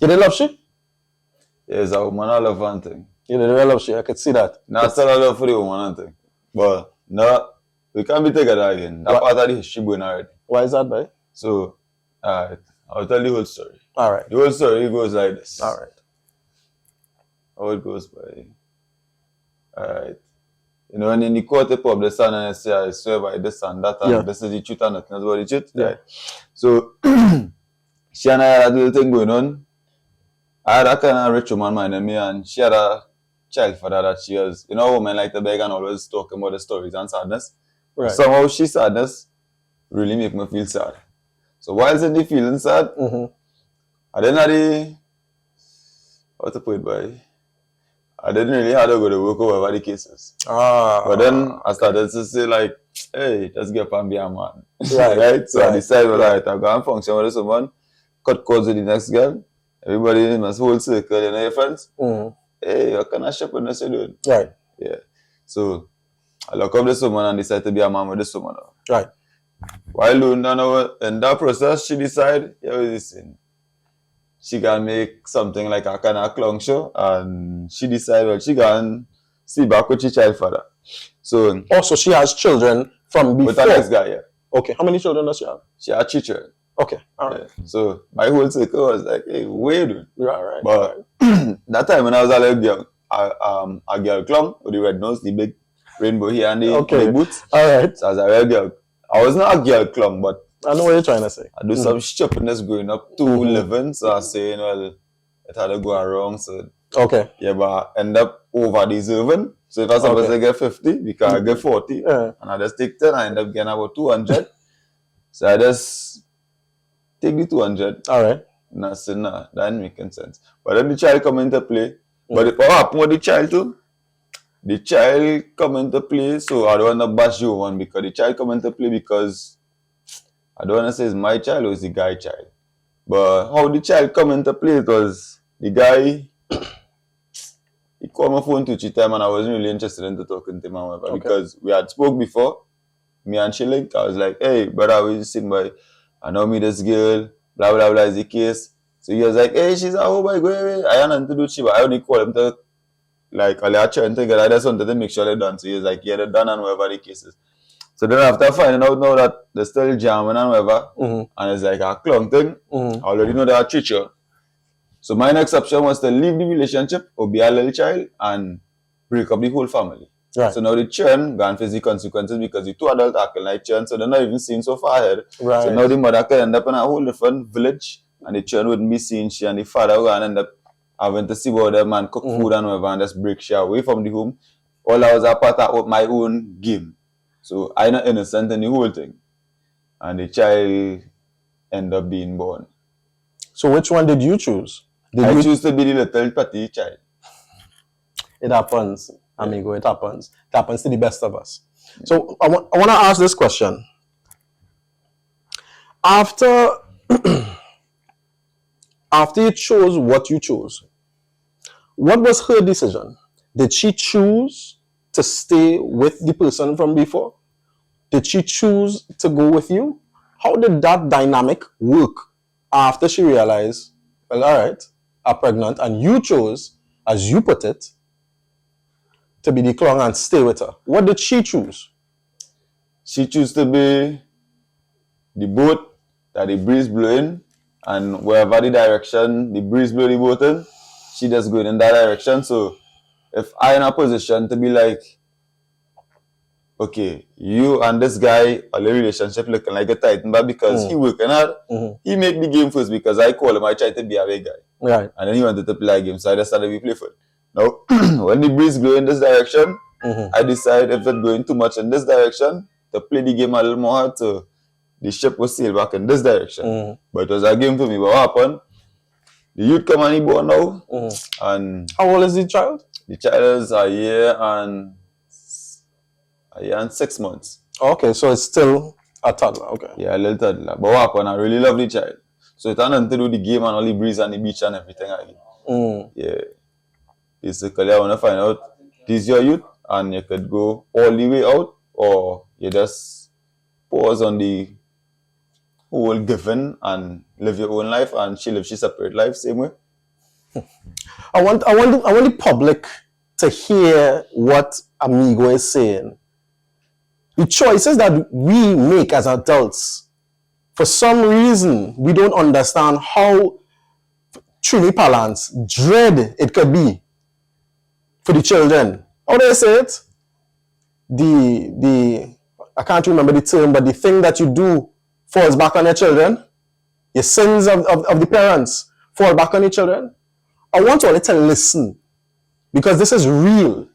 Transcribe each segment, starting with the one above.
You didn't love she? Yes, a woman I love one thing. You didn't love she, I could see that. Now still I love for the woman and thing. But no, we can't be together again. That part of the history going already. Why is that, boy? So, alright, I'll tell the whole story. Alright. The whole story goes like this. Alright. How it goes by. Alright. You know, when in the court, the public stand and say, I swear by this and that, and this is the truth and nothing else but the truth. Yeah. Right. So, she and I had a little thing going on. I had a kind of rich woman minding me, and she had a child father that she was, you know, women like to beg and always talking about the stories and sadness. Right. Somehow she sadness really make me feel sad. So whilst in the feeling sad, I didn't have the, how to put it by, I didn't really have to go to work over the cases. But then I started to say like, hey, let's get up and be a man. Right? So I decided, well, alright, I'll go and function with this woman, cut cords with the next girl. Everybody in my whole circle, you know your friends? Hey, what kind of shepherdness you doing? Right. Yeah. So I look up this woman and decide to be a man with this woman. Right. While doing that, in that process, she decided, here is this thing. She can make something like a kind of clown show, and she decided, well, she can see back with her child father. So also, she has children from before. With the next guy, yeah. Okay. How many children does she have? She had 3 children. Okay. All right. Yeah. So my whole circle was like, hey, wait, dude. Right. But that time when I was a little young, a girl clown with the red nose, the big rainbow here and the boots. All right. So I was a real girl. I was not a girl clown, but I know what you're trying to say. I do some stupidness growing up to living, so I saying, well, it had to go wrong. So okay. Yeah, but I end up over deserving. So if I was supposed to get 50, because I get 40, and I just take 10, I end up getting about 200. So I just take the 200. All right. And I said, nah, that ain't making sense. But then the child come into play. But what happened with the child too? The child come into play, so I don't want to bash you one because the child come into play because I don't want to say it's my child or it's the guy child. But how the child come into play, it was the guy, he called my phone 2-3 times and I wasn't really interested in talking to him and whatever, because we had spoke before, me and she linked. I was like, hey, brother, we just sitting by, I know me this girl, blah, blah, blah is the case. So he was like, hey, she's at home, go away. I had nothing to do with she, but I only call him to, like, I'll try together. I just wanted to make sure they're done. So he was like, yeah, they're done and whatever the case is. So then after finding out now that they're still jamming and whatever, and it's like a clown thing, I already know they are teacher. So my next option was to leave the relationship or be a little child and break up the whole family. Right. So now the children gone face the consequences because the 2 adults acting like children, so they're not even seen so far ahead. Right. So now the mother could end up in a whole different village and the children wouldn't be seeing she, and the father would end up having to see about them and cook food and whatever and just break she away from the home. All that was a part of my own game. So I'm not innocent in the whole thing. And the child ended up being born. So which one did you choose? I choose to be the little petty child. It happens, amigo. It happens. It happens to the best of us. So I want to ask this question. After you chose what you chose, what was her decision? Did she choose to stay with the person from before? Did she choose to go with you? How did that dynamic work after she realized, well, all right, I'm pregnant, and you chose, as you put it, to be the clown and stay with her? What did she choose? She chose to be the boat that the breeze blowing, and wherever the direction the breeze blow the boat in, she just going in that direction. So if I in a position to be like, okay, you and this guy are the relationship looking like a titan, but because he working hard, he make the game first because I call him, I try to be a big guy. Right. And then he wanted to play a game, so I decided to be playful. Now, when the breeze blow in this direction, I decide if it's going too much in this direction, to play the game a little more hard, so the ship will sail back in this direction. But it was a game for me. But what happened? The youth come and he born now. And how old is the child? The child is a year and 6 months. Okay, so it's still a toddler. Okay. Yeah, a little toddler. But what happened? I really love the child. So it had nothing to do with the game and all the breeze and the beach and everything again. Yeah. Basically, I want to find out, this is your youth, and you could go all the way out, or you just pause on the whole giving and live your own life, and she lives she separate life same way. I want the public to hear what Amigo is saying. The choices that we make as adults, for some reason, we don't understand how truly balance, dread it could be for the children. How do I say it? The I can't remember the term, but the thing that you do falls back on your children. Your sins of the parents fall back on your children. I want all to listen because this is real.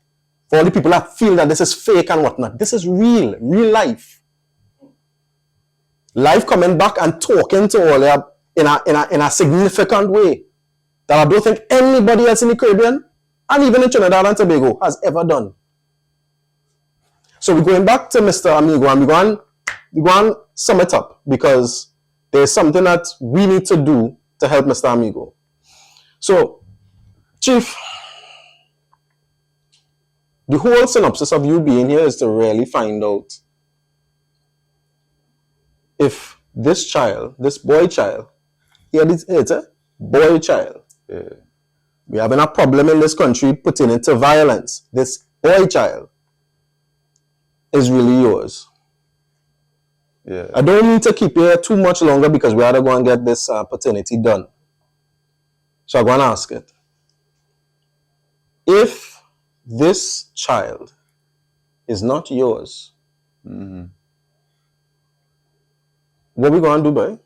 For all the people that feel that this is fake and whatnot, this is real life. Life coming back and talking to all of in a significant way that I don't think anybody else in the Caribbean and even in Trinidad and Tobago has ever done. So we're going back to Mr. Amigo and we're going to sum it up because there's something that we need to do to help Mr. Amigo. So, Chief, the whole synopsis of you being here is to really find out if this child, this boy child, it's a boy child. Yeah. We're having a problem in this country putting into violence. This boy child is really yours. Yeah. I don't need to keep you here too much longer because we have to go and get this paternity done. So I'm going to ask it. If this child is not yours, what are we going to do, boy?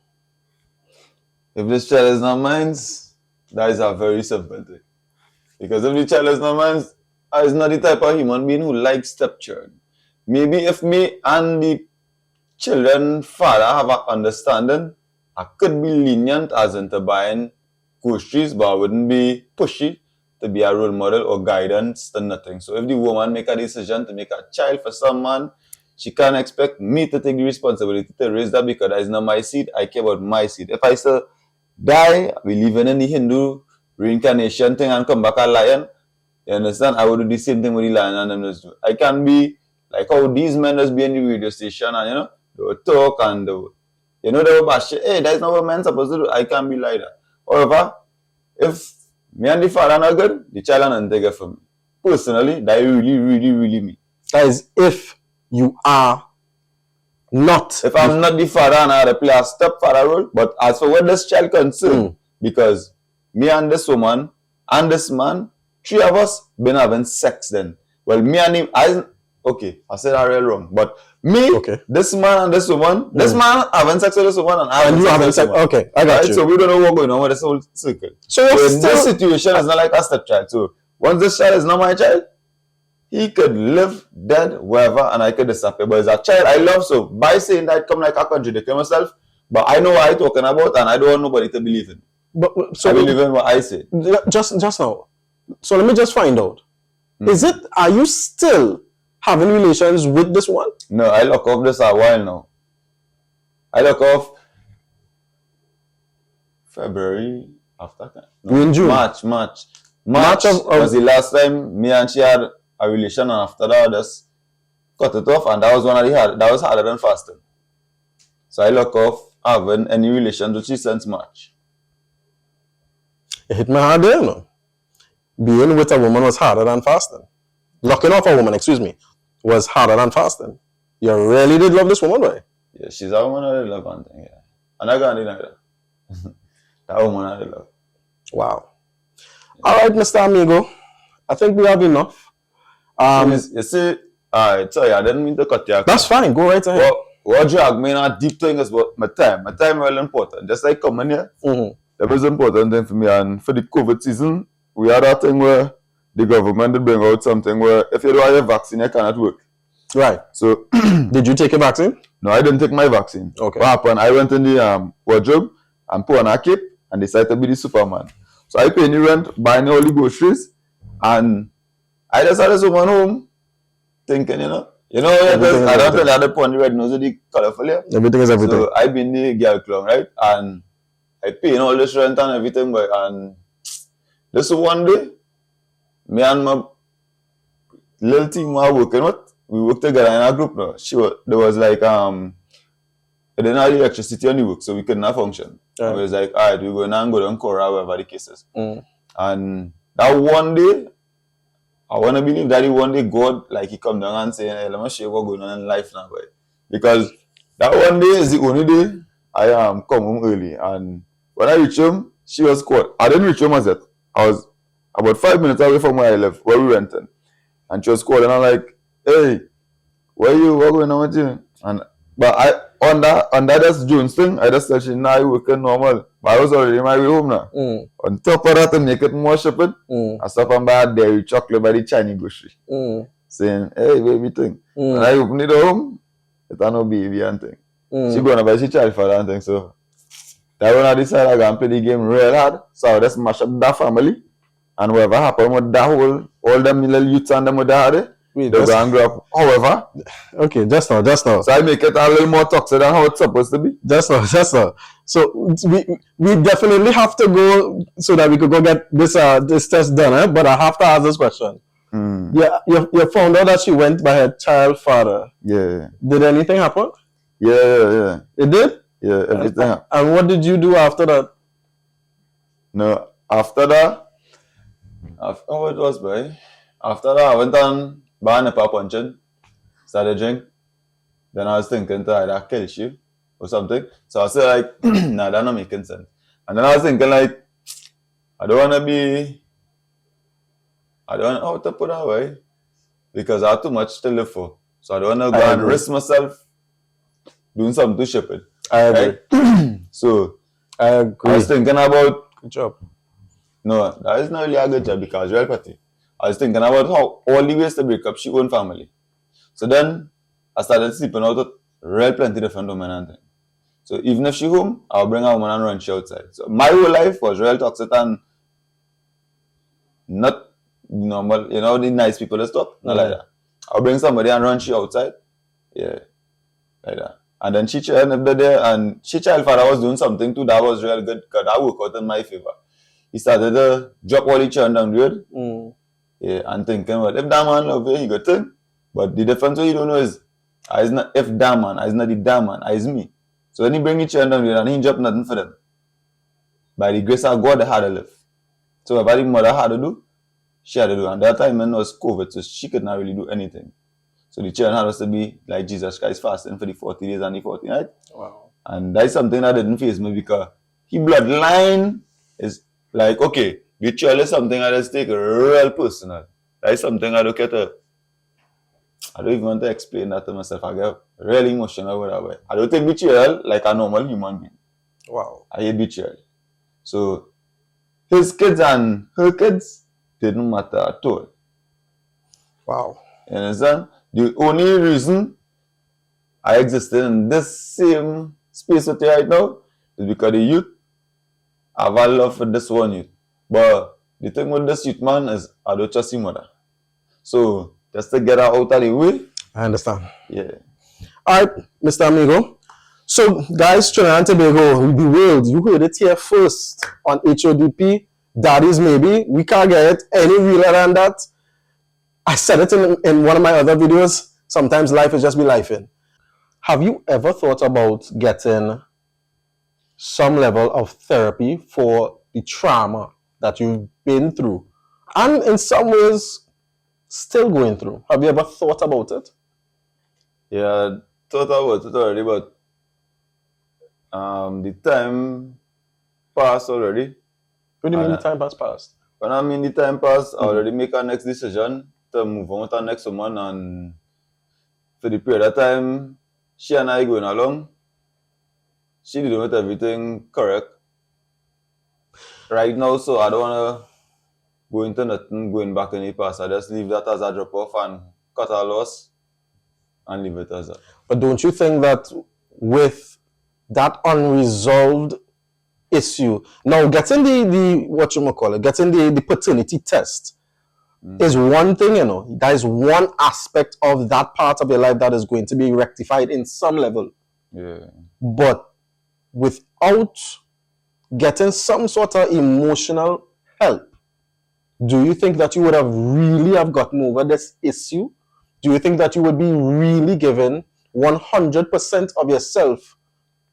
If this child is not mine, that is a very simple thing. Because if the child is not mine, I is not the type of human being who likes stepchildren. Maybe if me and the children father have an understanding, I could be lenient as into buying groceries, but I wouldn't be pushy to be a role model or guidance to nothing. So if the woman make a decision to make a child for some man, she can't expect me to take the responsibility to raise that because that is not my seed. I care about my seed. If I still die, we living in the Hindu reincarnation thing and come back a lion, you understand? I would do the same thing with the lion and them just do. I can be like how these men just be in the radio station and they will talk and they will, they will bash it. Hey, that's not what men supposed to do. I can't be like that. However, if me and the father are not good, the child are not take it from me. Personally, that really me. That is if you are not. If I'm not the father and I had to play a stepfather role, but as for what this child concerned, because me and this woman and this man, three of us been having sex then. Well, me and him, I said that real wrong. But me, this man and this woman, this man having sex with this woman and I having sex with this woman. Okay, I got you. So we don't know what's going on with this whole circle. So in this situation, it's not like a stepchild. So once this child is not my child, he could live dead wherever and I could disappear. But it's a child I love, so by saying that, come like I contradict myself. But I know what I'm talking about and I don't want nobody to believe in. But so I believe in what I say. Just now. So let me just find out. Are you still having relations with this one? No, I lock off this a while now. I lock off February after that. No, in June? March was the last time me and she had a relation, and after that I just cut it off, and that was one of that was harder than fasting. So I lock off having any relations with she since March. It hit me hard there, no? Being with a woman was harder than fasting. Locking off a woman, was harder than fasting. You really did love this woman, right? Yeah, she's a woman I love, and thing, yeah. And I can't deny that. That woman I love. Wow. All right, Mr. Amigo. I think we have enough. You see, sorry, I didn't mean to cut you. That's fine. Go right ahead. What drag me in a deep thing is about my time. My time is really important. Just like coming here, that was an important thing for me. And for the COVID season, we had that thing where the government did bring out something where if you don't have a vaccine, you cannot work. Right. So, did you take a vaccine? No, I didn't take my vaccine. Okay. What happened? I went in the wardrobe and put on a cape and decided to be the Superman. So I paid the rent, buying all the groceries, and I just had this woman home thinking, I don't tell you how to put on the red nose with the colorful hair. Everything is everything. So I been the girl clown, right? And I paying all this rent and everything, but and this one day, me and my little team were working with. We worked together in a group now. There was like it didn't have electricity on the work, so we couldn't function. Right. It was like, alright, we're going to go down Cora, wherever the case is. And And that one day, I want to believe that one day God, like he come down and say, hey, let me show you what's going on in life now, boy. Because that one day is the only day I come home early. And when I reach home, she was called. I didn't reach home as yet. I was about 5 minutes away from where I live, where we rented. And she was called and I'm like, hey, where you? What going on with you? And but I on that that's June's thing, I just said she now you working normal. But I was already in my way home now. On top of that to make it more shopping, I stop and buy dairy chocolate by the Chinese grocery. Saying, hey baby thing. When I open it home, it's no baby and thing. She gonna buy she child for that and thing. So that when I decided I gonna play the game real hard. So I just mash up that family. And whatever happened with that whole all them little youths and them with that they're going to grow up. However, okay, just now. So I make it a little more toxic than how it's supposed to be. Just now. So we definitely have to go so that we could go get this test done. But I have to ask this question. Yeah, you found out that she went by her child father. Yeah. Did anything happen? Yeah. It did? Yeah, everything. And what did you do after that? No, after that, what was, boy? After that, I went on buying a pop punching, started drink. Then I was thinking to either kill you or something. So I said like, nah, that's not making sense. And then I was thinking like, I don't want how to put that way. Because I have too much to live for. So I don't want to go and risk myself doing something stupid. I agree. Right? So I agree. I was thinking about, good job. No, that is not really a good job because real petty. I was thinking about how all the ways to break up she own family. So then I started sleeping out with real plenty different women and things. So even if she home, I'll bring a woman and run she outside. So my whole life was real toxic and not normal, the nice people and stuff. Not like that. I'll bring somebody and run she outside. Yeah. Like that. And then she child there and she child father was doing something too that was real good because that worked out in my favor. He started to drop all the children down the road. Yeah, and thinking, well, if that man love you, he got turn. But the difference what you don't know is, I is not if that man, I is not the damn man, I is me. So when he bring the children down the road and he drop nothing for them. By the grace of God, they had to live. So whatever the mother had to do, she had to do. And that time when it was COVID, so she could not really do anything. So the children had us to be like Jesus Christ fasting for the 40 days and the 40 nights. Wow. And that's something that didn't face me because his bloodline is like, okay, betrayal is something I just take real personal. That's something I don't get to, I don't even want to explain that to myself. I get really emotional with that. I don't take betrayal like a normal human being. Wow. I hate betrayal. So his kids and her kids didn't matter at all. Wow. You understand? The only reason I existed in this same space with you right now is because the youth have a love for this one youth. But the thing with this youth man is I don't trust him mother. So just to get her out of the way. I understand. Yeah. Alright, Mr. Amigo. So guys, Trinidad and Tobago, the world, you heard it here first on HODP. Daddies maybe. We can't get it any realer than that. I said it in one of my other videos. Sometimes life is just be lifing. Have you ever thought about getting some level of therapy for the trauma that you've been through and in some ways still going through? Have you ever thought about it? Yeah, thought about it already, but the time passed already. What do you mean the time has passed? When I mean the time passed, I already make a next decision to move on with the next woman, and for the period of time she and I going along, she did with everything correct. Right now, so I don't wanna go into nothing going back in the past. I just leave that as a drop off and cut a loss and leave it as that. But don't you think that with that unresolved issue, now getting getting the paternity test is one thing, that is one aspect of that part of your life that is going to be rectified in some level. Yeah. But without getting some sort of emotional help, do you think that you would have really have gotten over this issue? Do you think that you would be really given 100% of yourself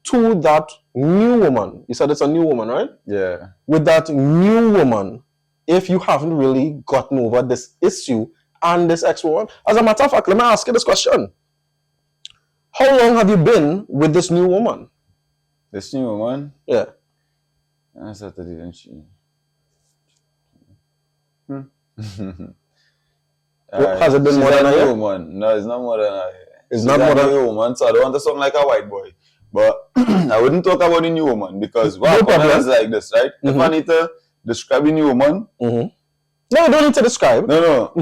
to that new woman? You said it's a new woman, right? Yeah. With that new woman, if you haven't really gotten over this issue and this ex-woman? As a matter of fact, let me ask you this question. How long have you been with this new woman? This new woman? Yeah. I started even she. Has it been more than a year? Woman. No, it's not more than a year. It's not more than a new woman, so I don't want to sound like a white boy. But I wouldn't talk about the new woman because No problem. is like this, right? If I need to describe the new woman, No, you don't need to describe. no.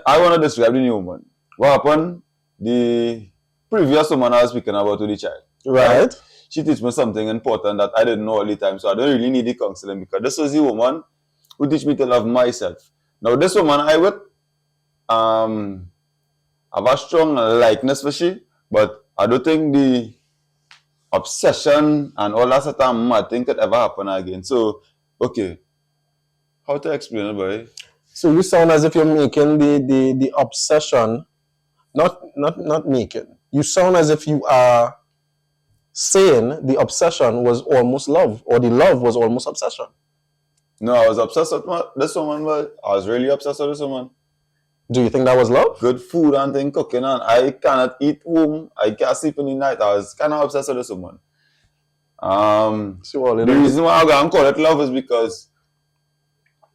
I wanna describe the new woman. What happened? The previous woman I was speaking about to the child. Right. She teach me something important that I didn't know all the time, so I don't really need the counseling because this was the woman who teach me to love myself. Now this woman I would have a strong likeness for she, but I don't think the obsession and all that sort of mad thing could ever happen again. So, okay, how to explain it, boy? So you sound as if you're making the obsession, not making. You sound as if you are saying the obsession was almost love, or the love was almost obsession. No, I was obsessed with this woman, but I was really obsessed with this woman. Do you think that was love? Good food and thing cooking, and I cannot eat home. I can't sleep in the night. I was kind of obsessed with this woman. The reason why I can't call it love is because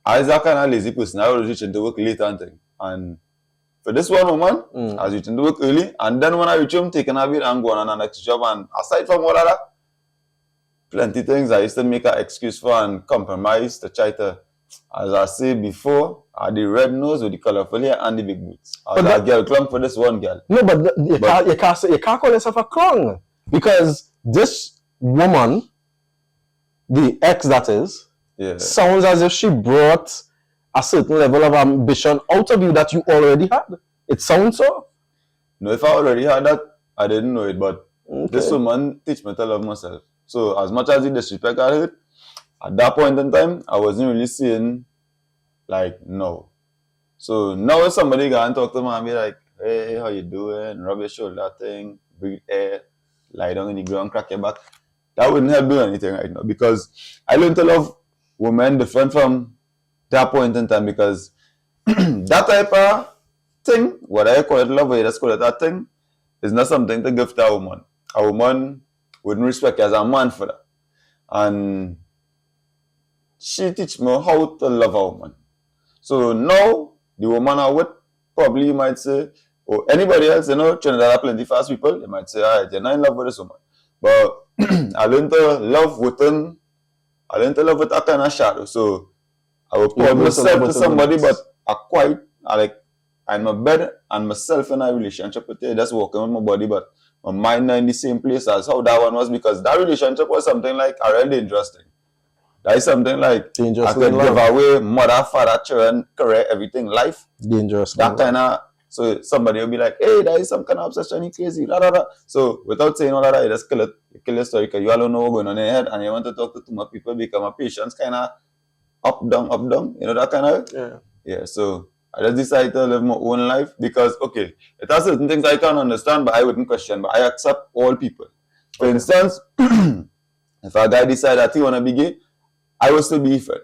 I was a kind of lazy person. I was reaching to work late and thing. And for this one woman, I was reaching to work early. And then when I reach home, taking a bit and going on an next job. And aside from all of that, plenty things I used to make an excuse for and compromise to try to, as I said before, I had the red nose with the colorful hair and the big boots. I was a girl clung for this one girl. No, but you can't call yourself a clung. Because this woman, the ex that is, sounds as if she brought a certain level of ambition out of you that you already had. It sounds so. No, if I already had that, I didn't know it. But this woman teach me to love myself. So as much as the disrespect I heard, at that point in time, I wasn't really saying, like, no. So now if somebody go and talk to me and be like, hey, how you doing? Rub your shoulder thing, breathe air, lie down in the ground, crack your back. That wouldn't help do anything right now because I learned to love women different from that point in time because that type of thing, what I call it love, or you just call it that thing, is not something to give to a woman. A woman wouldn't respect you as a man for that. And she teach me how to love a woman. So now, the woman I would, probably you might say, or anybody else, you know, Trinidad are plenty fast people, they might say, all right, you're not in love with this woman. But I learned to love with that kind of shadow. So I would put myself to somebody, but I'm in my bed and myself in a relationship with her, just walking with my body, but my mind not in the same place as how that one was because that relationship was something like a real dangerous thing. That is something like dangerous I could give away mother, father, children, career, everything, life. Dangerous. That kind of, so somebody will be like, hey, that is some kind of obsession, you crazy, blah, blah, blah. So without saying all of that, you just kill it. You kill the story because you all don't know what's going on in your head and you want to talk to too much people because my patience kind of up, down, you know, that kind of. Yeah, so I just decided to live my own life because, okay, it has certain things I can't understand, but I wouldn't question, but I accept all people. For instance, if a guy decides that he want to be gay, I will still be fair.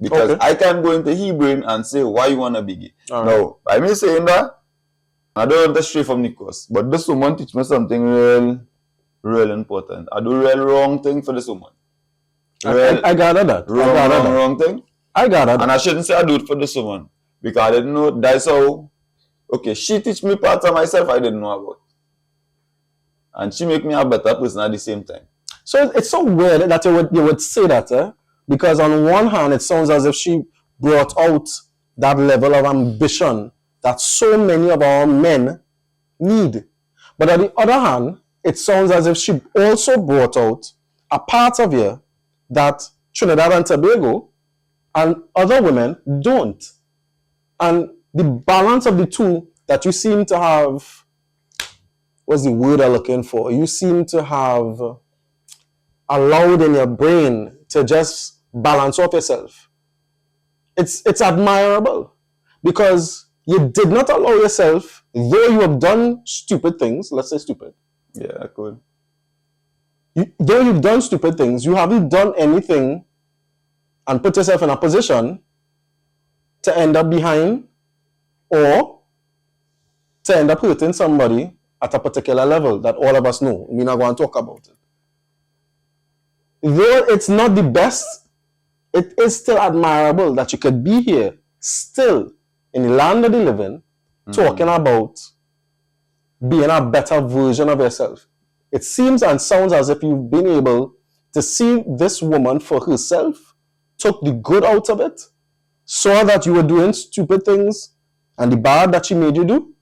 Because I can't go into his brain and say why you want to be gay. Now, by me saying that, I don't want to stray from the course, but this woman teach me something real important. I do real wrong thing for this woman. I gather that. Wrong thing. I gather that. And I shouldn't say I do it for this woman. Because I didn't know that's how, she teach me parts of myself I didn't know about. And she make me a better person at the same time. So it's so weird that you would say that, because on one hand, it sounds as if she brought out that level of ambition that so many of our men need. But on the other hand, it sounds as if she also brought out a part of you that Trinidad and Tobago and other women don't. And the balance of the two that you seem to have, what's the word I'm looking for? You seem to have allowed in your brain to just balance off yourself. It's admirable because you did not allow yourself, though you have done stupid things, let's say stupid. Yeah, cool. Though you've done stupid things, you haven't done anything and put yourself in a position to end up behind or to end up hurting somebody at a particular level that all of us know. We're not going to talk about it. Though it's not the best, it is still admirable that you could be here, still in the land of the living, talking about being a better version of yourself. It seems and sounds as if you've been able to see this woman for herself, took the good out of it, saw that you were doing stupid things and the bad that she made you do,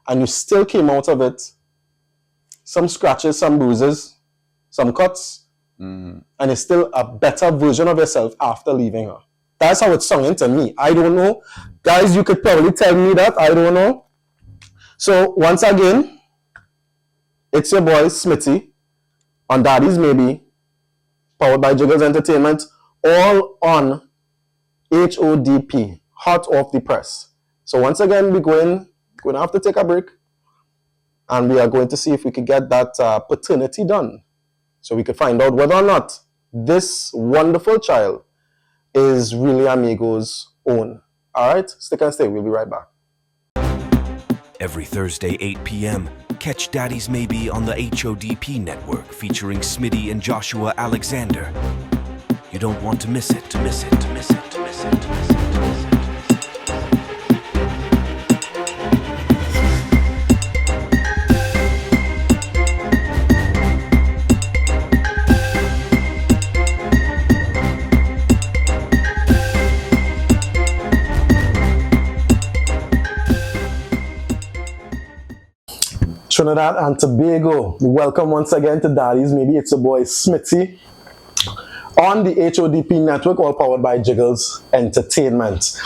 and you still came out of it. Some scratches, some bruises, some cuts, and it's still a better version of yourself after leaving her. That's how it's sounding to me. I don't know. Guys, you could probably tell me that. I don't know. So, once again, it's your boy, Smitty, on Daddy's Maybe, powered by Jiggles Entertainment, all on HODP, hot off the press. So, once again, we're going to have to take a break, and we are going to see if we could get that paternity done. So we could find out whether or not this wonderful child is really Amigo's own. All right, stick and stay. We'll be right back. Every Thursday, 8 p.m., catch Daddy's Maybe on the HODP network featuring Smitty and Joshua Alexander. You don't want to miss it, to miss it, to miss it, to miss it, to miss it, to miss it. Trinidad and Tobago, welcome once again to Daddy's Maybe. It's your boy Smitty on the HODP network, all powered by Jiggles Entertainment.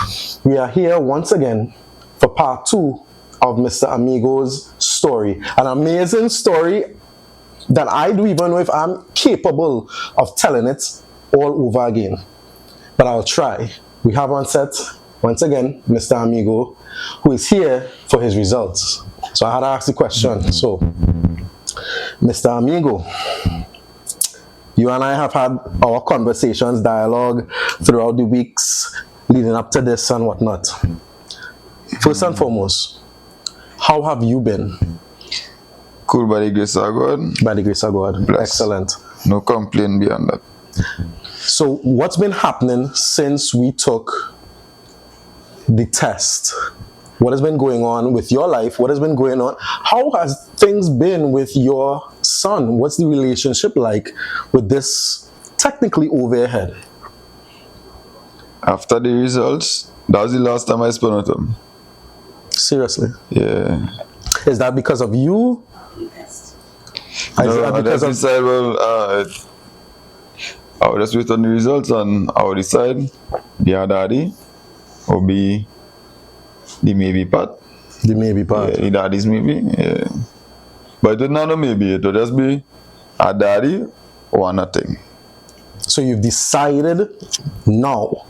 We are here once again for part 2 of Mr. Amigo's story. An amazing story that I don't even know if I'm capable of telling it all over again. But I'll try. We have on set, once again, Mr. Amigo, who is here for his results. So I had to ask the question. So, Mr. Amigo, you and I have had our conversations, dialogue throughout the weeks leading up to this and whatnot. First and foremost, how have you been? Cool, by the grace of God. By the grace of God. Bless. Excellent. No complaint beyond that. So what's been happening since we took the test? What has been going on with your life? What has been going on? How has things been with your son? What's the relationship like with this technically over your head? After the results, that was the last time I spent with him. Seriously? Yeah. Is that because of you? Is No, that because I decided, well, I would just wait on the results and I would decide the daddy or be the maybe part. The maybe part? Yeah, the daddy's maybe. Yeah. But it would not know maybe. It would just be a daddy or nothing. So you've decided now.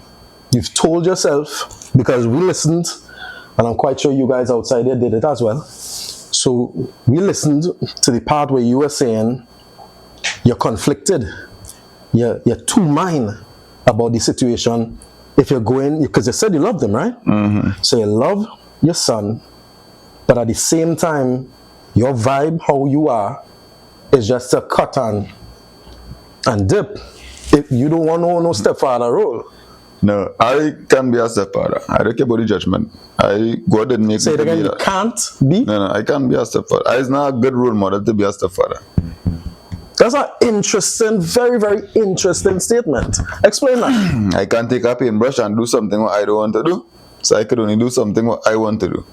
You've told yourself, because we listened, and I'm quite sure you guys outside there did it as well. So we listened to the part where you were saying you're conflicted. You're two mind about the situation. If you're going, because you said you love them, right? Mm-hmm. So you love your son, but at the same time, your vibe, how you are, is just a cut and dip. If you don't want no stepfather role. No, I can be a stepfather. I don't care about the judgment. God didn't make me Say it again, you can't be? No, I can't be a stepfather. It's not a good role model to be a stepfather. That's an interesting, very, very interesting statement. Explain that. I can't take a paintbrush and do something what I don't want to do. So I could only do something what I want to do.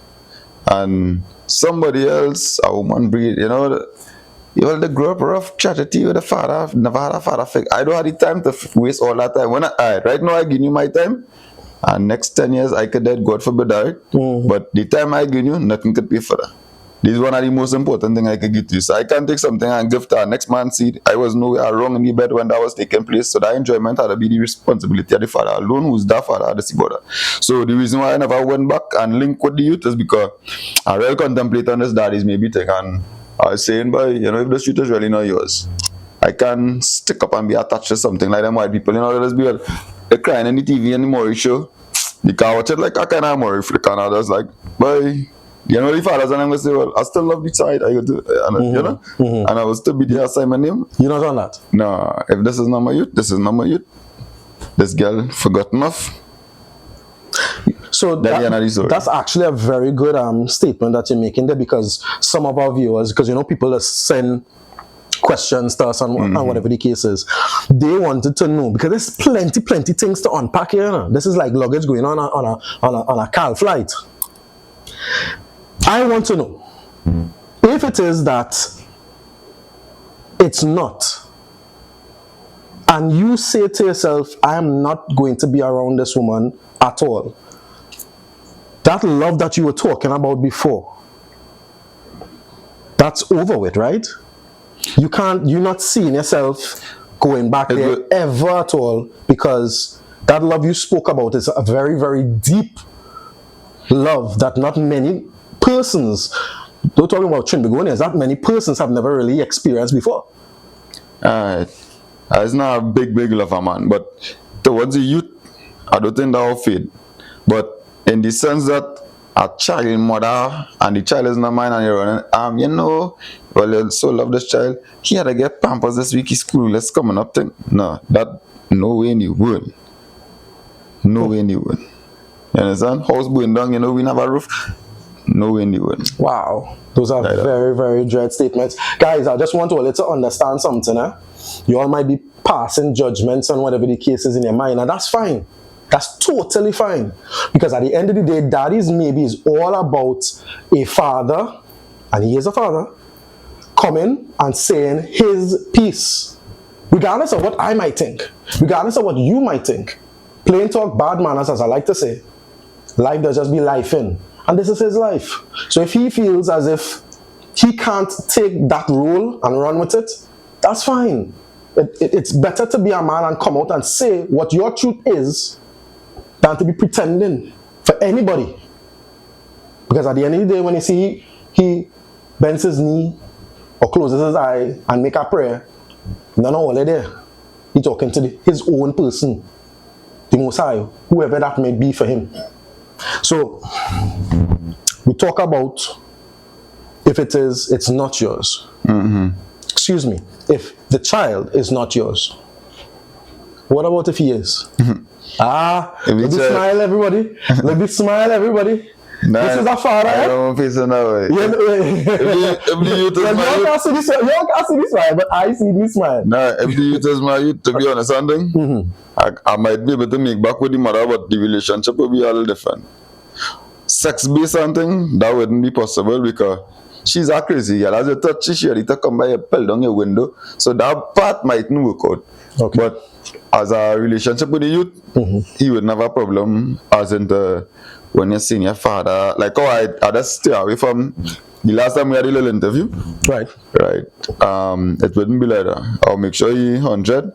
And somebody else, a woman breed, they grow up rough, chatty with a father, never had a father figure. I don't have the time to waste all that time. Right now I give you my time, and next 10 years I could dead, God forbid that. But the time I give you, nothing could pay for that. This is one of the most important things I could give to you. So I can't take something and give to our next man's seed. I was nowhere wrong in the bed when that was taking place. So that enjoyment had to be the responsibility of the father alone, who's that father had to see about that. So the reason why I never went back and linked with the youth is because I really contemplate on this daddy's maybe thing. And I was saying, boy, if the street is really not yours, I can stick up and be attached to something like them white people. There's be they're crying on the TV and the Maury show. Because I watch it like a kind of more flick and I was like, boy, you know the fathers and I'm gonna say, well, I still love the child. I got to, and, you know, and I will still be there aside my name. You not on that? No, if this is not my youth, this is not my youth. This girl forgot enough. So that's actually a very good statement that you're making there, because some of our viewers, because you know people that send questions to us and whatever the case is, they wanted to know, because there's plenty things to unpack here. You know? This is like luggage going on a Cal flight. I want to know if it is that it's not, and you say to yourself, I am not going to be around this woman at all. That love that you were talking about before, that's over with, right? You're not seeing yourself going back there ever at all, because that love you spoke about is a very, very deep love that not many persons, don't talking about Trinbagonians, that many persons have never really experienced before. It's not a big love, man, but towards the youth, I don't think that will fade. But in the sense that a child mother and the child is not mine and you're running, you know, well, you so love this child, he had to get pampers this week in school, let's coming up thing. No, that, no way in the world. No way in the world. You understand? House going down, you know, we never have a roof. No way in the world. Wow. Those are very, very dread statements. Guys, I just want to let you understand something. You all might be passing judgments on whatever the case is in your mind, and that's fine. That's totally fine. Because at the end of the day, daddy's maybe is all about a father, and he is a father, coming and saying his piece. Regardless of what I might think, regardless of what you might think. Plain talk, bad manners, as I like to say. Life does just be life in. And this is his life. So if he feels as if he can't take that role and run with it, that's fine. It's better to be a man and come out and say what your truth is than to be pretending for anybody. Because at the end of the day, when you see he bends his knee or closes his eye and make a prayer, none of all there. He's talking to his own person, the Most High, whoever that may be for him. So we talk about if it's not yours. Excuse me, if the child is not yours. What about if he is? Let me smile, everybody. Let me smile, everybody. Nah, this is a father. I don't feel so that way. You can't see this smile, but I see this smile. Nah, if the youth is my youth, to be honest, I might be able to make back with the mother, but the relationship will be a little different. Sex-based something, that wouldn't be possible because she's a crazy girl. As you touch, she ready to come by and pull down your window. So that part mightn't work out. Okay. But as a relationship with the youth, he would never have a problem as in the when you're seeing your father, like I just stay away from the last time we had a little interview. Right. It wouldn't be like that. I'll make sure he 100,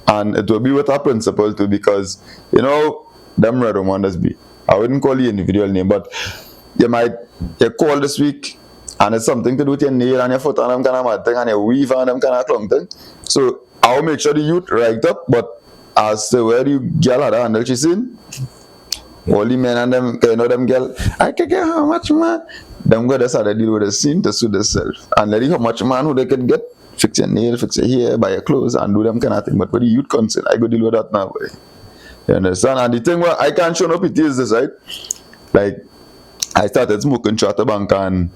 and it will be with our principal too, because you know them red commanders be. I wouldn't call you individual name, but you call this week, and it's something to do with your nail and your foot and them kind of mad thing and your weave and them kind of clung thing. So I'll make sure the youth right up, but as to where you girl had handle she seen. All the men and them, you know them girl, I can get how much man. Them go just had to deal with the scene to suit themselves. And let you how much man who they can get, fix your nail, fix your hair, buy your clothes, and do them kind of thing. But for the youth concern, I go deal with that now, boy. You understand? And the thing where I can't show no pity is this, right? Like, I started smoking Chatterbank and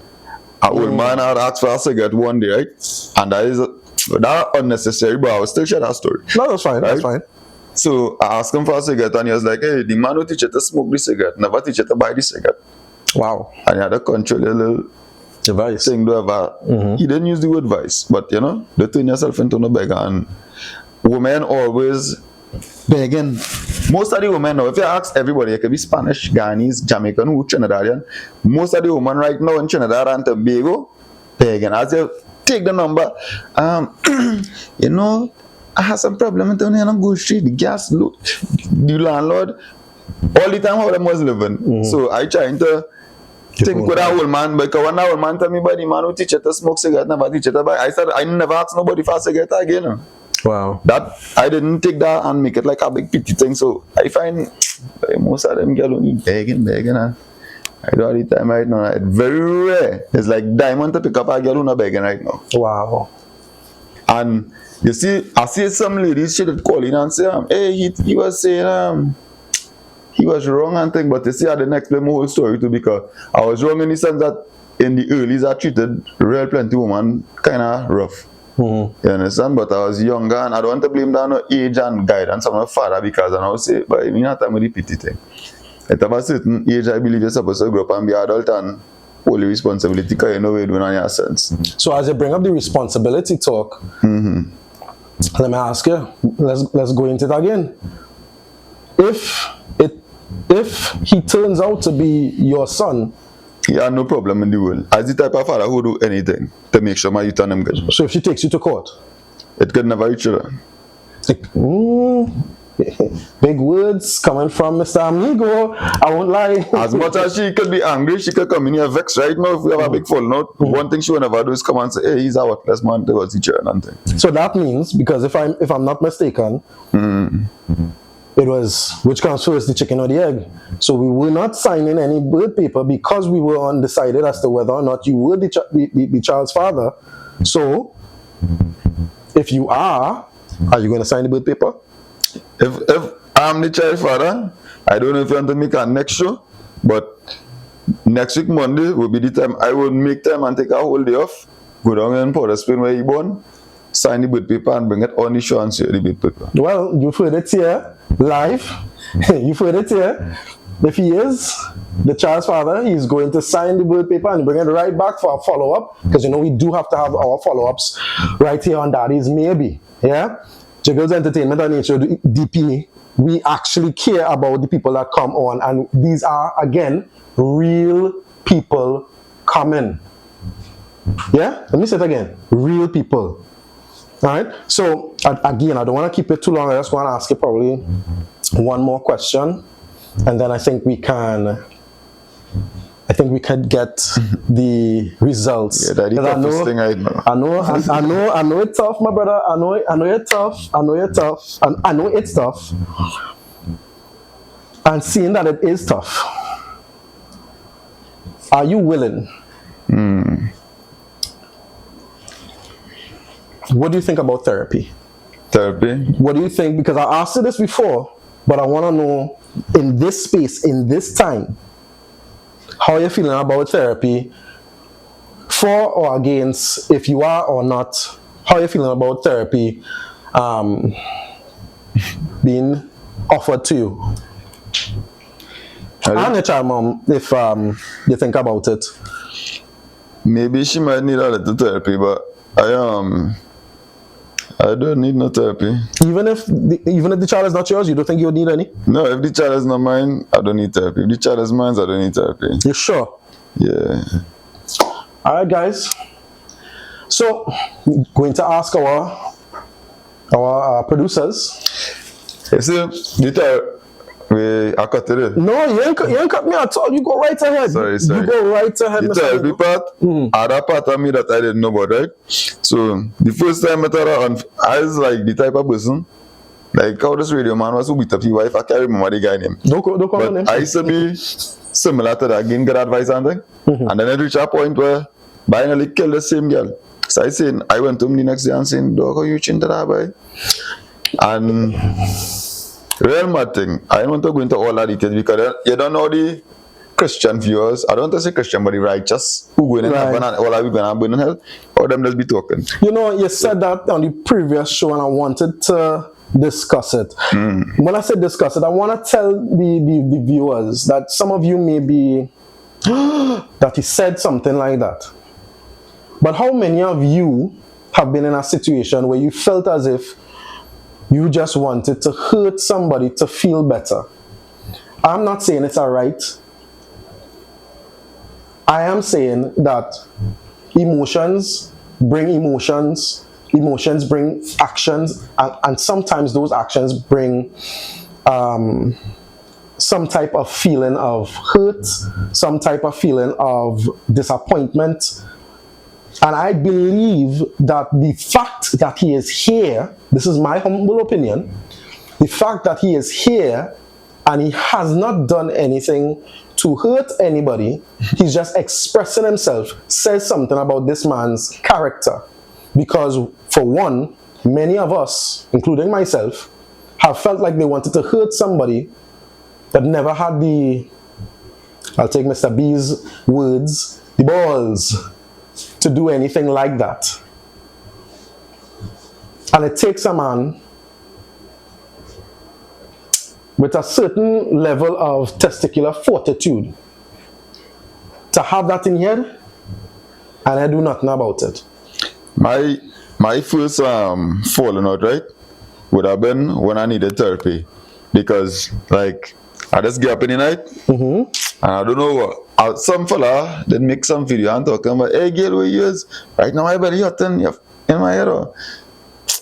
an old man had asked for a cigarette one day, right? And that unnecessary, but I will still share that story. No, that's fine, right? That's fine. So I asked him for a cigarette and he was like, hey, the man who teach you to smoke the cigarette, never teach you to buy the cigarette. Wow. And he had a control a little device thing to have he didn't use the word vice, but you know, they turn yourself into no beggar. And women always begging. Most of the women now, if you ask everybody, it could be Spanish, Ghanese, Jamaican, who Trinidadian, most of the women right now in Trinidad and Tobago begging. As you take the number, you know, I have some problem in town here on Good Street, the gas, the landlord, all the time how them was living. So I trying to think with that old man, because when that old man tell me about the man who teach you to smoke cigarette, never teach you to buy, I said, I never ask nobody for a cigarette again. Wow. That I didn't take that and make it like a big pity thing. So I find most of them girl only begging, and I don't have the time right now. It's very rare. It's like diamond to pick up a girl who's not begging right now. Wow. And you see, I see some ladies she did call in and say, hey, he was saying he was wrong and thing, but you see I didn't explain my whole story too, because I was wrong in the sense that in the earlys I treated real plenty woman kinda rough. You understand? But I was younger and I don't want to blame that on age and guidance of my father, because I now say, but I mean not time with the pity thing. At a certain age I believe you're supposed to grow up and be adult and hold the responsibility, because you know what you're doing on your sense. So as you bring up the responsibility talk, let me ask you, let's go into it again. If he turns out to be your son, He had no problem in the world. As the type of father who do anything to make sure my youth and them good. so if she takes you to court, It could never reach her. like, big words coming from Mr. Amigo. I won't lie. As much as she could be angry, she could come in here vexed right now. If we have a big falling out, one thing she will never do is come and say, hey, he's a worthless man to a teacher and nothing. So that means, because if I'm not mistaken, it was which comes first, the chicken or the egg. So we were not signing any birth paper because we were undecided as to whether or not you were the child's father. So if you are you going to sign the birth paper? If I'm the child father, I don't know if you want to make a next show, but next week Monday will be the time I will make time and take a whole day off, go down in Port of Spain where he born, sign the birth paper and bring it on the show and see the birth paper. Well, you've heard it here live. You've heard it here. If he is the child's father, he's going to sign the birth paper and bring it right back for a follow-up, because you know we do have to have our follow-ups right here on Daddy's Maybe. Yeah? Jiggles Entertainment and HODP, we actually care about the people that come on, and these are, again, real people coming. Yeah? Let me say it again. Real people. Alright? So, again, I don't want to keep it too long. I just want to ask you probably one more question, and then I think we can get the results. Yeah, that's the toughest thing I know. I know it's tough, my brother. I know you're tough. And I know it's tough. And seeing that it is tough, are you willing? What do you think about therapy? Therapy? What do you think? Because I asked you this before, but I want to know, in this space, in this time, how you're feeling about therapy, for or against, if you are or not, how you're feeling about therapy being offered to you. And your child mom, if you think about it. Maybe she might need a little therapy, but I don't need no therapy. Even if the child is not yours, you don't think you would need any? No, if the child is not mine, I don't need therapy. If the child is mine, I don't need therapy. You sure? Yeah. Alright, guys. So, going to ask our producers. You see, I cut it. No, you ain't cut me at all. You go right ahead. Sorry. You go right ahead, The Mr. therapy part, other part of me that I didn't know about, right? So, the first time I met her, I was like the type of person, like how this radio man was who beat up his wife. I can't remember the guy name. Don't call But him. I used to be similar to that, getting good advice and thing. And then it reached a point where I nearly killed the same girl. So I went to him the next day and saying, dog, how you chinta that boy? And real mad thing, I don't want to go into all that details because you don't know the Christian viewers. I don't want to say Christian, but the righteous who go in heaven and all are we going to burn in hell, or them just be talking. You know, you said that on the previous show, and I wanted to discuss it. When I said discuss it, I want to tell the viewers that some of you may be that he said something like that. But how many of you have been in a situation where you felt as if you just wanted to hurt somebody to feel better? I'm not saying it's alright. I am saying that emotions bring emotions, emotions bring actions, and sometimes those actions bring some type of feeling of hurt, some type of feeling of disappointment. And I believe that the fact that he is here, this is my humble opinion, the fact that he is here and he has not done anything to hurt anybody, he's just expressing himself, says something about this man's character. Because for one, many of us, including myself, have felt like they wanted to hurt somebody that never had the, I'll take Mr. B's words, the balls to do anything like that. And it takes a man with a certain level of testicular fortitude to have that in here, and I do nothing about it. My first falling out, right, would have been when I needed therapy, because like I just get up in the night, and I don't know what. Some fella did make some video and talking about, hey girl, where you is? Right now my belly hurting in my head.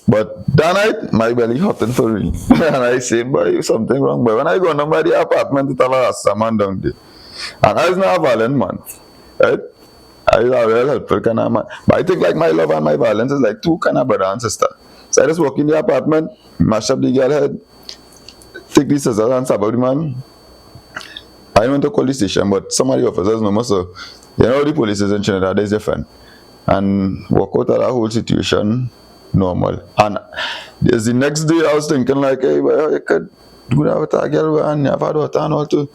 But that night, my belly hurting for real. And I said, boy, something wrong. But when I go down by the apartment, it was a man down there. And I was not a violent man, right? I was a real helpful kind of man. But I think like my love and my violence is like two kind of brother and sister. So I just walk in the apartment, mash up the girl head, take the scissors and stab out the man. I went to call the station, but some of the officers know me, so you know the police is in Trinidad, there's a friend. And walk out of that whole situation normal. And there's the next day I was thinking like, hey, well, you could do that with a girl and you have had daughter and all too.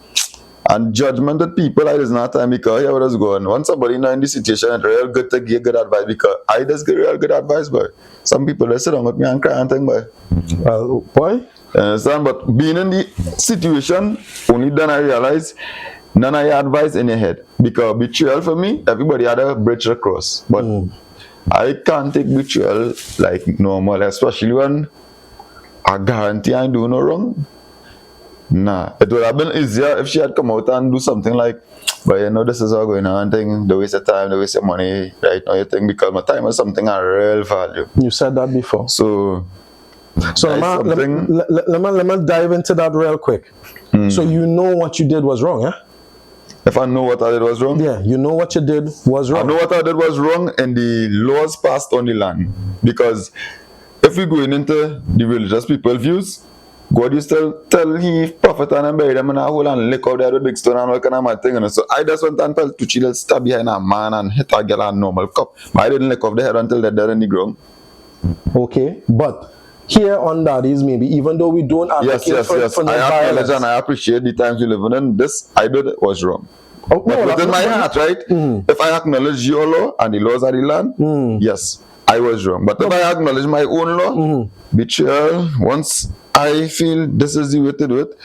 And judgment of people, I just not time because here was going. Once somebody know in this situation, it's real good to give good advice because I just get real good advice, boy. Some people they sit down with me and cry and think, boy. Well, boy. Understand? But being in the situation, only then I realize none of your advice in your head. Because betrayal for me, everybody had a bridge across. But I can't take betrayal like normal, especially when I guarantee I do no wrong. Nah, it would have been easier if she had come out and do something like, but you know this is all going on, thing, the waste of time, the waste of money, right now you think because my time is something I real value. You said that before. So let me dive into that real quick. So you know what you did was wrong, eh? If I know what I did was wrong? Yeah, you know what you did was wrong. I know what I did was wrong and the laws passed on the land. Because if we're going into the religious people's views, God used to tell he prophet and bury them in a hole and lick out there the big stone and all kind of mad thing. So I just went and tell Tucci stab behind a man and hit a girl a normal cup. But I didn't lick off the head until they're dead in the ground. Okay, but here on that is maybe even though we don't advocate for no I acknowledge violence. and I appreciate the times we live in. This I did was wrong. Oh, But no, within my heart, right? If I acknowledge your law and the laws of the land, yes, I was wrong. But if I acknowledge my own law, betrayal, once I feel this is the way to do it,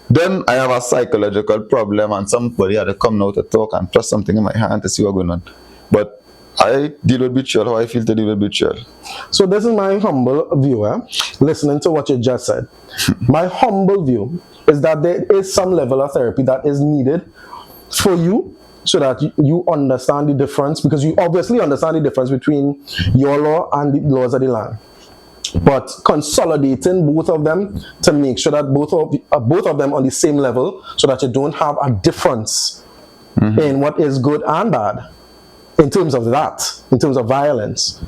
then I have a psychological problem and somebody had to come now to talk and press something in my hand to see what's going on. But I deal with betrayal how I feel to deal with betrayal. So this is my humble view, listening to what you just said. My humble view is that there is some level of therapy that is needed for you so that you understand the difference, because you obviously understand the difference between your law and the laws of the land. But consolidating both of them to make sure that both of them on the same level so that you don't have a difference in what is good and bad in terms of that, in terms of violence.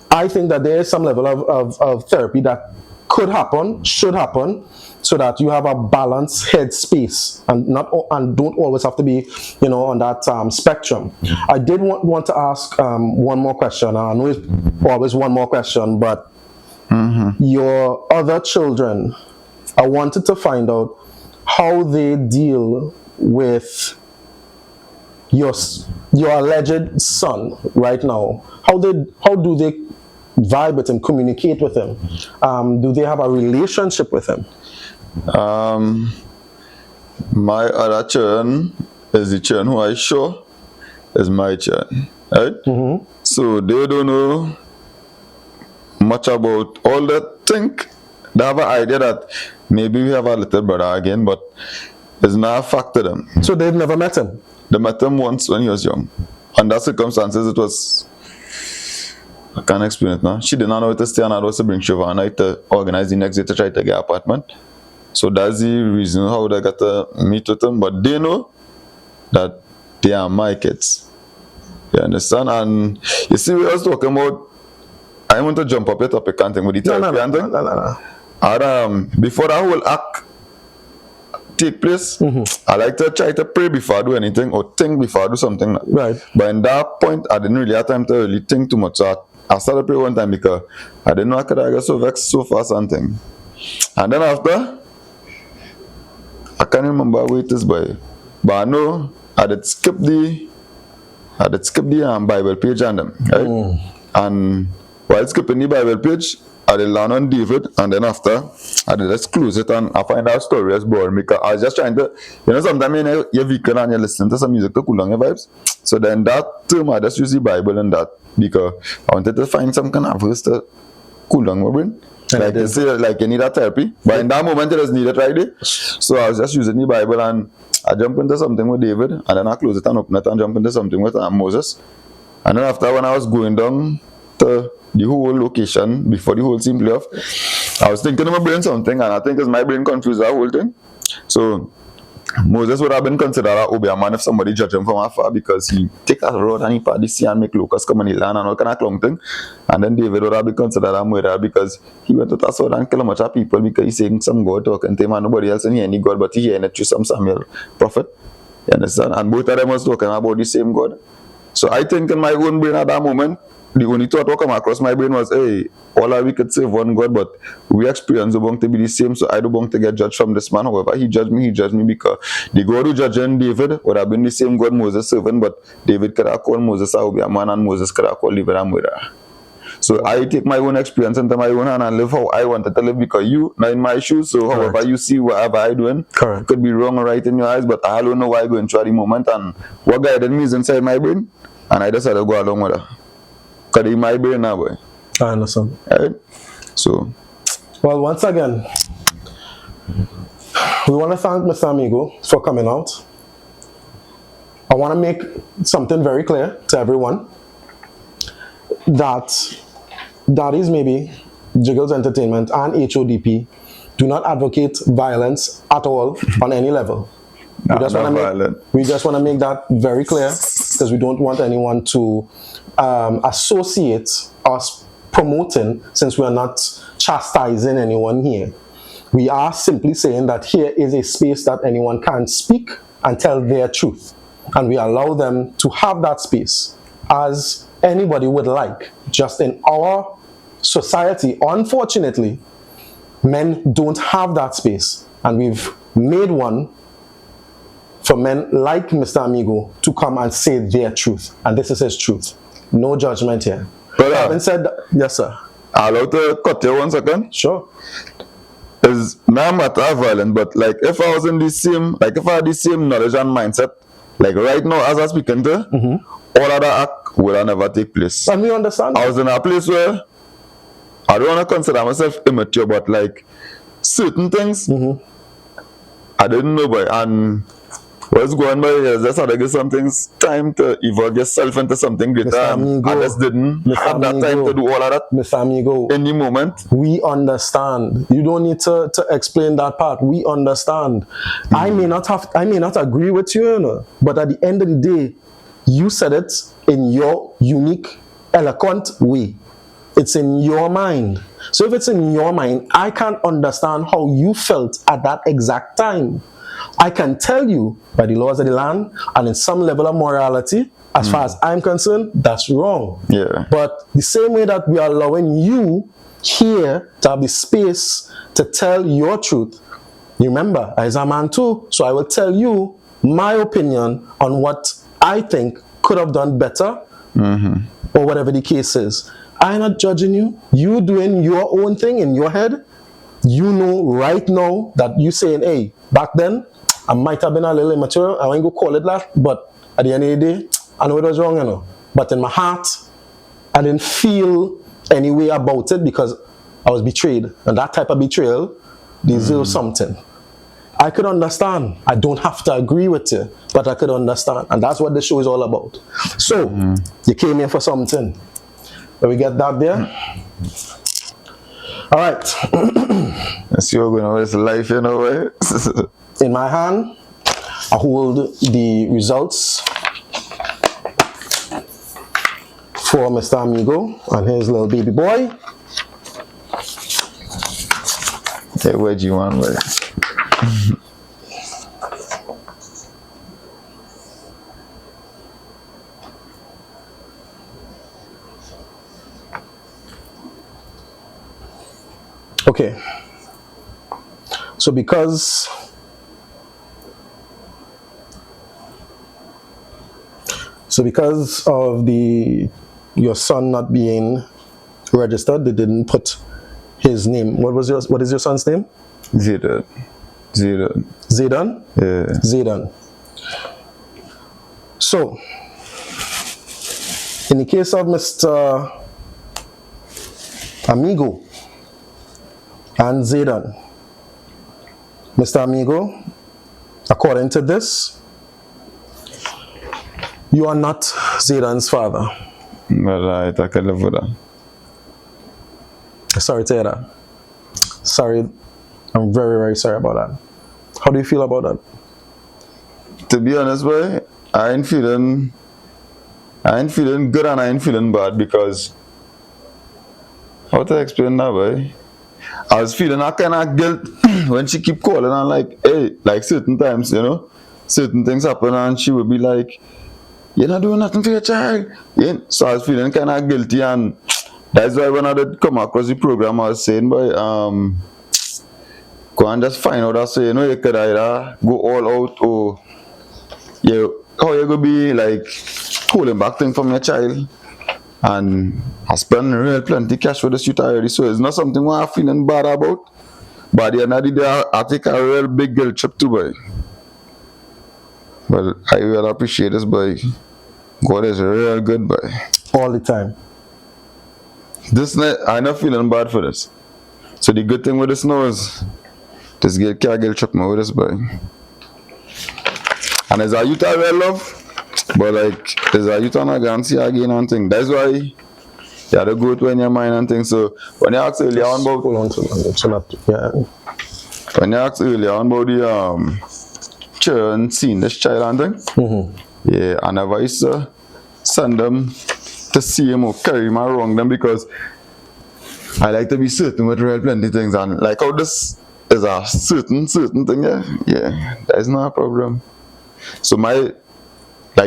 I think that there is some level of therapy that could happen, should happen, so that you have a balanced head space and don't always have to be, on that spectrum. I did want to ask one more question. I know it's always one more question, but your other children, I wanted to find out how they deal with your alleged son right now. How do they vibe with him, communicate with him? Do they have a relationship with him? My other children is the children who I show is my children, right? So they don't know much about all that. Think they have an idea that maybe we have a little brother again, but it's not a fact to them. So they've never met him? They met him once when he was young. Under circumstances, it was, I can't explain it now. She did not know where to stay and I was to bring Siobhan to organize the next day to try to get an apartment. So that's the reason how they got to meet with him. But they know that they are my kids. You understand? And you see, we was talking about. I want to jump up your topic and thing with the therapy and thing. No. And before that whole act take place, I like to try to pray before I do anything or think before I do something. Right. But in that point, I didn't really have time to really think too much. So I started pray one time because I didn't know I could get so vexed so fast and thing. And then after, I can't remember where it is by. But I know I did skip the Bible page and them, right? And while skipping the Bible page, I did land on David, and then after, I did just close it, and I find that story as boring because I was just trying to, sometimes you're vehicle and you're listening to some music to cool down your vibes. So then that term, I just use the Bible and that because I wanted to find some kind of verse to cool down my brain. Like they say, like you need a therapy, but in that moment you just need it right there. So I was just using the Bible and I jump into something with David, and then I close it and open it and jump into something with Moses. And then after, when I was going down to the whole location before the whole scene play off, I was thinking in my brain something, and I think it's my brain confused that whole thing. So Moses would have been considered an obey man if somebody judged him from afar because he take a road and he part the sea and make locusts come on the land and all kind of clown thing. And then David would have been considered a murderer because he went to that sword and kill a bunch of people because he's saying some God talking to him and nobody else and he any God, but he hearing it through some Samuel prophet. You understand? And both of them was talking about the same God. So I think in my own brain at that moment, the only thought that came across my brain was, hey, all our we could serve one God, but we experience the bong to be the same, so I don't want to get judged from this man. However, he judged me because the God who judged David would have been the same God Moses serving, but David could have called Moses a man and Moses could have called David a murderer. So I take my own experience into my own hand and live how I wanted to live because you not in my shoes, so however you see whatever I doing, could be wrong or right in your eyes, but I don't know why I'm going through at the moment and what guided me is inside my brain, and I decided to go along with it. Because it's my brain now, boy. I understand. Right? So. Well, once again, we want to thank Mr. Amigo for coming out. I want to make something very clear to everyone that Daddy's Maybe, Jiggles Entertainment, and HODP do not advocate violence at all on any level. We just want to make that very clear because we don't want anyone to associate us promoting, since we are not chastising anyone here. We are simply saying that here is a space that anyone can speak and tell their truth, and we allow them to have that space as anybody would like. Just in our society, unfortunately, men don't have that space, and we've made one for men like Mr. Amigo to come and say their truth, and this is his truth. No judgment here. But having said that, yes, sir. I'll have to cut you 1 second. Sure. It's not matter violent, but like if I was in the same, like if I had the same knowledge and mindset, like right now as I'm speaking to, all of that act would have never take place. And we understand. I was in a place where I don't want to consider myself immature, but like certain things I didn't know by, and what's going by is just how to get some things time to evolve yourself into something greater. I just didn't have that time to do all of that. Mr. Amigo, in the moment. We understand. You don't need to explain that part. We understand. I may not agree with you, you know, but at the end of the day, you said it in your unique, eloquent way. It's in your mind. So if it's in your mind, I can't understand how you felt at that exact time. I can tell you by the laws of the land and in some level of morality, as far as I'm concerned, that's wrong. Yeah. But the same way that we are allowing you here to have the space to tell your truth, remember, I'm a man too, so I will tell you my opinion on what I think could have done better, or whatever the case is. I'm not judging you. You doing your own thing in your head. You know right now that you saying, hey, back then, I might have been a little immature. I won't go call it that, but at the end of the day, I know it was wrong, you know. But in my heart, I didn't feel any way about it because I was betrayed. And that type of betrayal deserves something. I could understand. I don't have to agree with you, but I could understand. And that's what the show is all about. So, you came here for something. Let me get that there. All right. Let's see what's going on with life, you know, right? In my hand, I hold the results for Mr. Amigo and his little baby boy. Hey, where'd you want, boy? Okay. So because of your son not being registered, they didn't put his name. What is your son's name? Zaydan. Zaydan? Yeah. Zaydan. So, in the case of Mr. Amigo and Zaydan, Mr. Amigo, according to this, you are not Zaydan's father. Well, I can live with that. Sorry to hear that. Sorry, I'm very, very sorry about that. How do you feel about that? To be honest, boy, I ain't feeling good and I ain't feeling bad because how to explain that, boy? I was feeling that kind of guilt when she keep calling and like, hey, like certain times, you know, certain things happen and she would be like, you're not doing nothing for your child. Yeah. So I was feeling kind of guilty, and that's why when I did come across the program, I was saying, boy, go and just find out. I say, you know, you could either go all out or how you gonna be like holding back things from your child. And I spend real plenty cash for the shoot already, so it's not something I'm feeling bad about. But at the end of the day, I take a real big guilt trip too, boy. Well, I really appreciate this, boy. God is real good, boy. All the time. This night, I'm not feeling bad for this. So the good thing with this now is this girl can't guilt trip me with this, boy. And as a youth I really love, but like as a youth I can't see again and thing. That's why you have to go to in your mind and things. So when you asked earlier on about when you asked earlier on about the children seeing this child and thing, yeah, I never used to send them to see him or carry him around them because I like to be certain with real plenty things, and like how this is a certain thing, yeah, that's not a problem. So like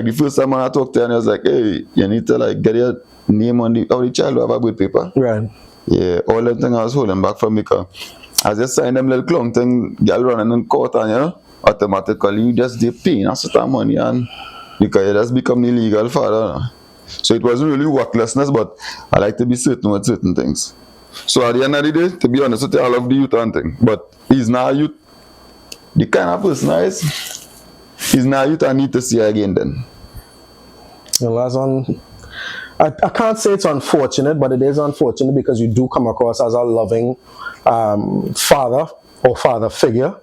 the first time I talked to her, I was like, hey, you need to like get your name on the child will have a good paper. Right. Yeah, all that thing I was holding back from because I just signed them little clown thing, girl running in court, and you know, automatically you just dey paying a certain money, and because you just become the legal father. So it wasn't really worklessness, but I like to be certain with certain things. So at the end of the day, to be honest with you, I love the youth and thing, but he's not a youth. The kind of person he's not a youth I need to see again then. The last one, I can't say it's unfortunate, but it is unfortunate because you do come across as a loving father or father figure.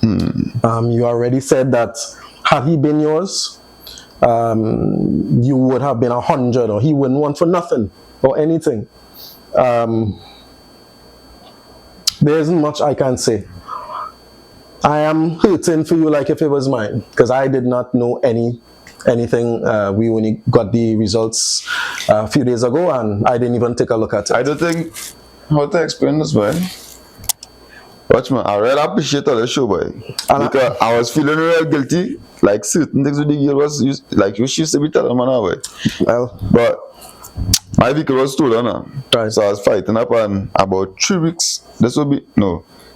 You already said that had he been yours, you would have been 100, or he wouldn't want for nothing or anything. There isn't much I can say. I am hurting for you like if it was mine, because I did not know anything. We only got the results a few days ago, and I didn't even take a look at it. I don't think how to explain this, boy. Watch man, I really appreciate all the show, boy. Because I was feeling real guilty, like certain things with the girl was like you used to be telling me now, boy. Well, but my vehicle was stolen now. Right. So I was fighting up, and about 3 weeks, this will be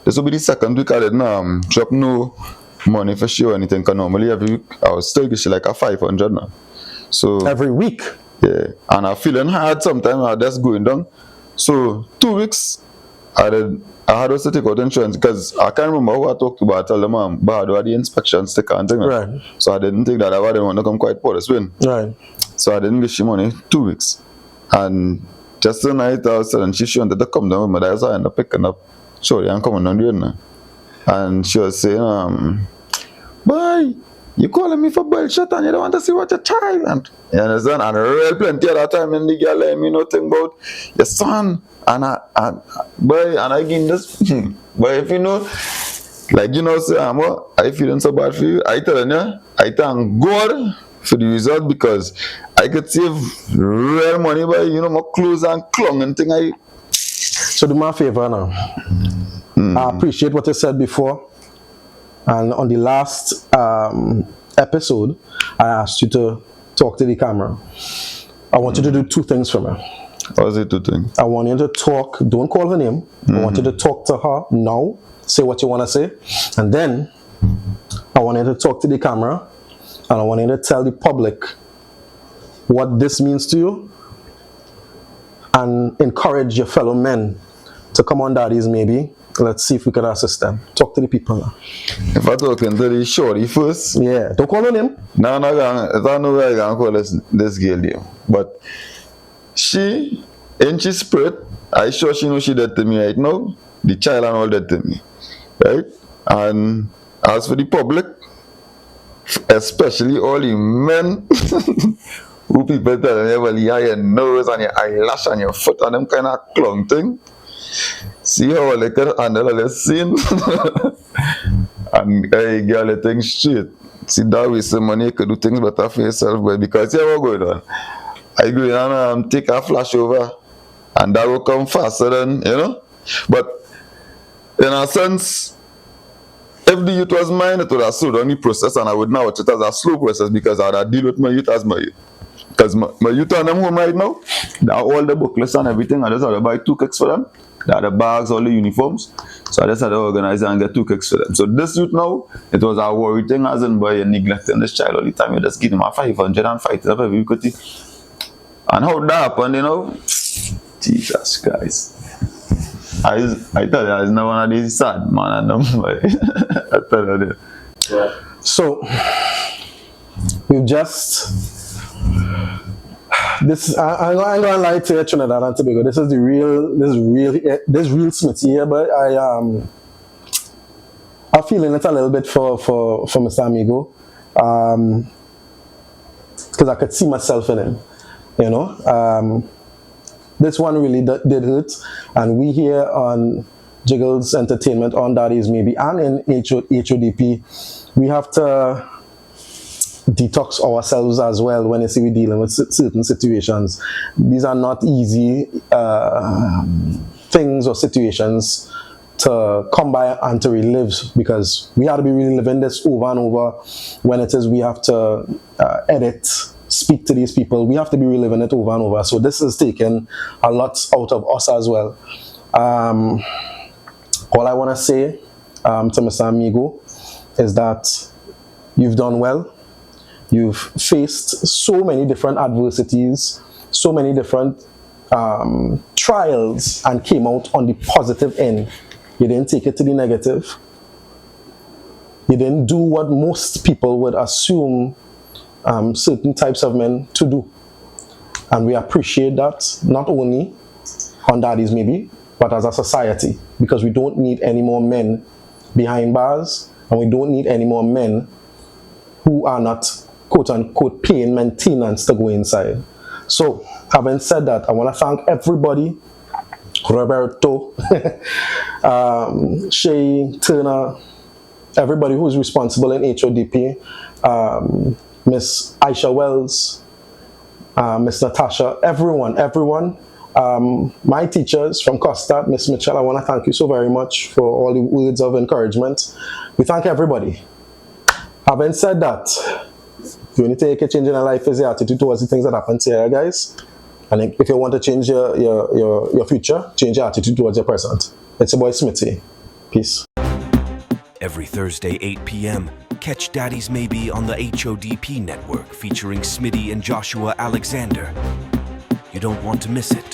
the second week I didn't drop no money for sure or anything, because normally every week I was still getting like a 500 now. So every week? Yeah. And I'm feeling hard sometimes, I'm just going down. So 2 weeks I had to take out insurance because I can't remember who I talked to, but I told them but I had the inspection sticker and thing. Right. So I didn't think that I didn't want to come quite for this win. Right. So I didn't get she money 2 weeks. And just tonight I was telling she wanted to come down with me. That's why I ended up picking up Shorty and coming down there now. And she was saying, boy, you calling me for bullshit and you don't want to see what your child and you understand? And real plenty of that time in the girl let me nothing about your son. And I give this but if you know, like you know, say I feeling so bad for you, I telling you, I thank God for the result because I could save real money by, my clothes and clung and thing. So do me a favor now. I appreciate what you said before. And on the last episode, I asked you to talk to the camera. I want you to do two things for me. What was it two things? I want you to talk, don't call her name. I want you to talk to her now, say what you want to say. And then I want you to talk to the camera and I want you to tell the public what this means to you and encourage your fellow men to come on Daddies maybe. Let's see if we can assist them. Talk to the people now. If I talking to the shorty first. Yeah, don't call her name. No, I don't know where I can call this girl name. But she, in she spirit, I sure she knows she did to me right now. The child and all that to me. Right? And as for the public, especially all the men who people tell them, well, you have your nose and your eyelash and your foot and them kind of clung thing. See how I can handle the scene and I get the thing straight. See that way some money you could do things better for yourself, but because you have what going on. I go in and take a flash over and that will come faster than, But in a sense, if the youth was mine, it would have slowed down the process and I would now watch it as a slow process because I would have deal with my youth as my youth. Because my youth on them home right now, they have all the booklets and everything. I just had to buy 2 kicks for them. They had the bags, all the uniforms. So I just had to organize and get 2 kicks for them. So this youth now, it was a worry thing as in by neglecting this child all the time. You just give him a 500 and fight it up every week. And how that happened, Jesus Christ. I tell you, it's not one of these sad man and them. I tell you that. Yeah. So we've just this. I'm gonna lie to you, Trinidad and Tobago. This is real Smithy here, but I'm feeling it a little bit for Mr. Amigo, because I could see myself in him. This one really did hurt, and we here on Jiggles Entertainment, on Daddies Maybe, and in HODP, we have to detox ourselves as well when you see we're dealing with certain situations. These are not easy things or situations to come by and to relive, because we have to be reliving this over and over. When it is we have to edit, speak to these people, we have to be reliving it over and over. So this is taking a lot out of us as well. All I want to say to Mr. Amigo is that you've done well. You've faced so many different adversities, so many different trials, and came out on the positive end. You didn't take it to the negative. You didn't do what most people would assume certain types of men to do. And we appreciate that, not only on Daddies Maybe, but as a society, because we don't need any more men behind bars, and we don't need any more men who are not quote-unquote paying maintenance to go inside. So, having said that, I want to thank everybody, Roberto, Shay, Turner, everybody who's responsible in HODP, Miss Aisha Wells, Miss Natasha, everyone. My teachers from Costa, Miss Mitchell, I want to thank you so very much for all the words of encouragement. We thank everybody. Having said that, the only thing you can change in your life is your attitude towards the things that happen to you, guys. And if you want to change your future, change your attitude towards your present. It's your boy Smithy. Peace. Every Thursday, 8 p.m., catch Daddies Maybe on the HODP network featuring Smitty and Joshua Alexander. You don't want to miss it.